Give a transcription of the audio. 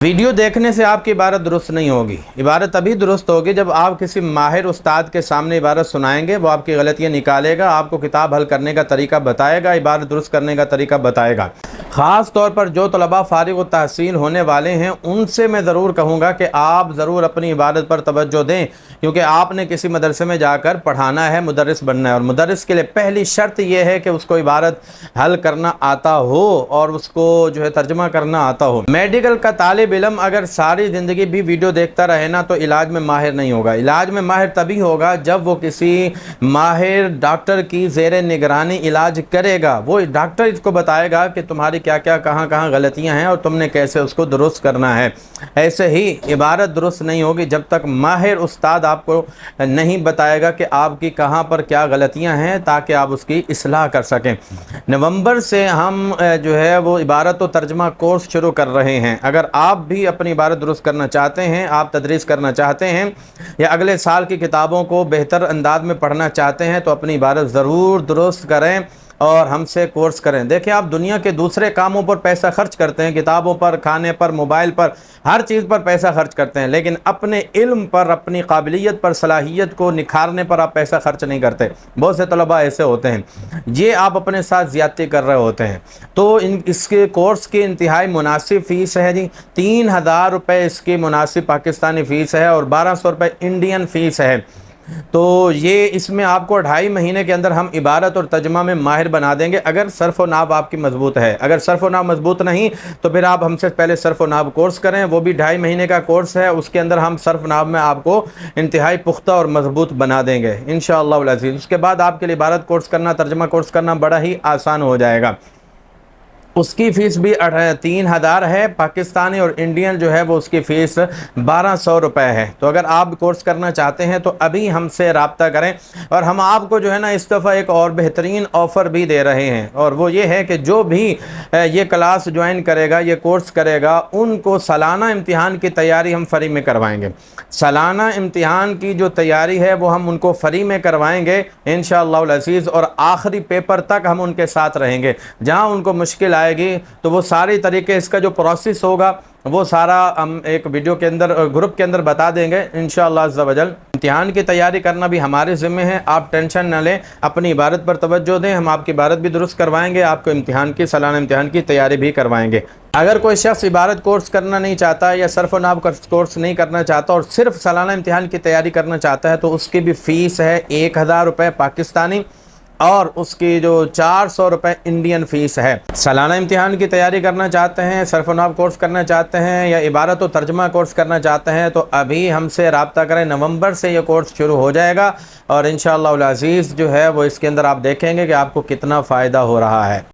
Video देखने से आपकी इबारत दुरुस्त नहीं होगी। इबारत तभी दुरुस्त होगी जब आप किसी माहिर उस्ताद के सामने इबारत सुनाएंगे, वो आपकी गलतियां निकालेगा, आपको किताब हल करने का तरीका बताएगा, इबारत दुरुस्त करने का तरीका बताएगा। ख़ास तौर पर जो तलबा फारिग व तहसील होने वाले हैं उनसे मैं ज़रूर कहूँगा कि आप ज़रूर अपनी इबारत पर तवज्जो दें, क्योंकि आपने किसी मदरसे में जाकर पढ़ाना है, मुदर्रिस बनना है। और मुदर्रिस के लिए पहली शर्त यह है कि उसको इबारत हल करना आता हो और उसको जो है तर्जुमा करना आता हो। मेडिकल का तालिब इल्म अगर सारी ज़िंदगी भी वीडियो देखता रहे ना तो इलाज में माहिर नहीं होगा। इलाज में माहिर तभी होगा जब वो किसी माहिर डॉक्टर की ज़ेरे निगरानी इलाज करेगा। वो डॉक्टर इसको बताएगा कि तुम्हारी क्या क्या कहाँ कहाँ गलतियाँ हैं और तुमने कैसे उसको दुरुस्त करना है। ऐसे ही इबारत दुरुस्त नहीं होगी जब तक माहिर उस्ताद आपको नहीं बताएगा कि आपकी कहाँ पर क्या गलतियाँ हैं, ताकि आप उसकी इस्लाह कर सकें। नवंबर से हम जो है वो इबारत व तर्जमा कोर्स शुरू कर रहे हैं। अगर आप भी अपनी इबारत दुरुस्त करना चाहते हैं, आप तदरीस करना चाहते हैं या अगले साल की किताबों को बेहतर अंदाज में पढ़ना चाहते हैं तो अपनी इबारत ज़रूर दुरुस्त करें और हमसे कोर्स करें। देखिए, आप दुनिया के दूसरे कामों पर पैसा खर्च करते हैं, किताबों पर, खाने पर, मोबाइल पर, हर चीज़ पर पैसा खर्च करते हैं, लेकिन अपने इल्म पर, अपनी काबिलियत पर, सलाहियत को निखारने पर आप पैसा खर्च नहीं करते। बहुत से तलबा ऐसे होते हैं, ये आप अपने साथ ज़्यादती कर रहे होते हैं। तो इसके कोर्स की इंतहाई मुनासिब फ़ीस है जी, 3000 रुपये इसकी मुनासिब पाकिस्तानी फ़ीस है और 1200 रुपये इंडियन फ़ीस है। तो ये इसमें आपको 2.5 महीने के अंदर हम इबारत और तर्जुमा में माहिर बना देंगे, अगर सर्फ़ व नाब आपकी मजबूत है। अगर सर्फ़ व नाब मजबूत नहीं तो फिर आप हमसे पहले सर्फ़ व नाब कोर्स करें, वो भी 2.5 महीने का कोर्स है। उसके अंदर हम सर्फ़ नाब में आपको इंतहाई पुख्ता और मजबूत बना देंगे इंशाअल्लाह अल अज़ीज़। उसके बाद आपके लिए इबारत कोर्स करना, तर्जुमा कोर्स करना बड़ा ही आसान हो जाएगा। उसकी फ़ीस भी 3000 है पाकिस्तानी, और इंडियन जो है वो उसकी फ़ीस 1200 रुपये है। तो अगर आप कोर्स करना चाहते हैं तो अभी हमसे रब्ता करें। और हम आपको जो है ना इस दफ़ा एक और बेहतरीन ऑफ़र भी दे रहे हैं, और वो ये है कि जो भी ये क्लास ज्वाइन करेगा, ये कोर्स करेगा, उनको सालाना इम्तिहान की तैयारी हम फ्री में करवाएंगे। सालाना इम्तिहान की जो तैयारी है वो हम उनको फ्री में करवाएंगे इंशाअल्लाह अल अज़ीज़, और आखिरी पेपर तक हम उनके साथ रहेंगे। जहाँ उनको मुश्किल आएगी तो वो सारी तरीके, इसका जो प्रोसेस होगा वो सारा हम एक वीडियो के अंदर, ग्रुप के अंदर बता देंगे इंशाअल्लाह अज़्ज़ा वजल। इम्तिहान की तैयारी करना भी हमारे ज़िम्मे है, आप टेंशन न लें, अपनी इबारत पर तवज्जो दें। हम आपकी इबारत भी दुरुस्त करवाएंगे, आपको इम्तिहान की, सालाना इम्तिहान की तैयारी भी करवाएंगे। अगर कोई शख्स इबारत कोर्स करना नहीं चाहता या सर्फ़ व नाब कोर्स नहीं करना चाहता और सिर्फ सालाना इम्तिहान की तैयारी करना चाहता है तो उसकी भी फ़ीस है 1000 रुपये पाकिस्तानी, और उसकी जो 400 रुपये इंडियन फ़ीस है। सालाना इम्तिहान की तैयारी करना चाहते हैं, सर्फ़ नाब कोर्स करना चाहते हैं या इबारत व तर्जुमा कोर्स करना चाहते हैं तो अभी हमसे रब्ता करें। नवंबर से ये कोर्स शुरू हो जाएगा और इंशाअल्लाह अल अज़ीज़ जो है वो इसके अंदर आप देखेंगे कि आपको कितना फ़ायदा हो रहा है।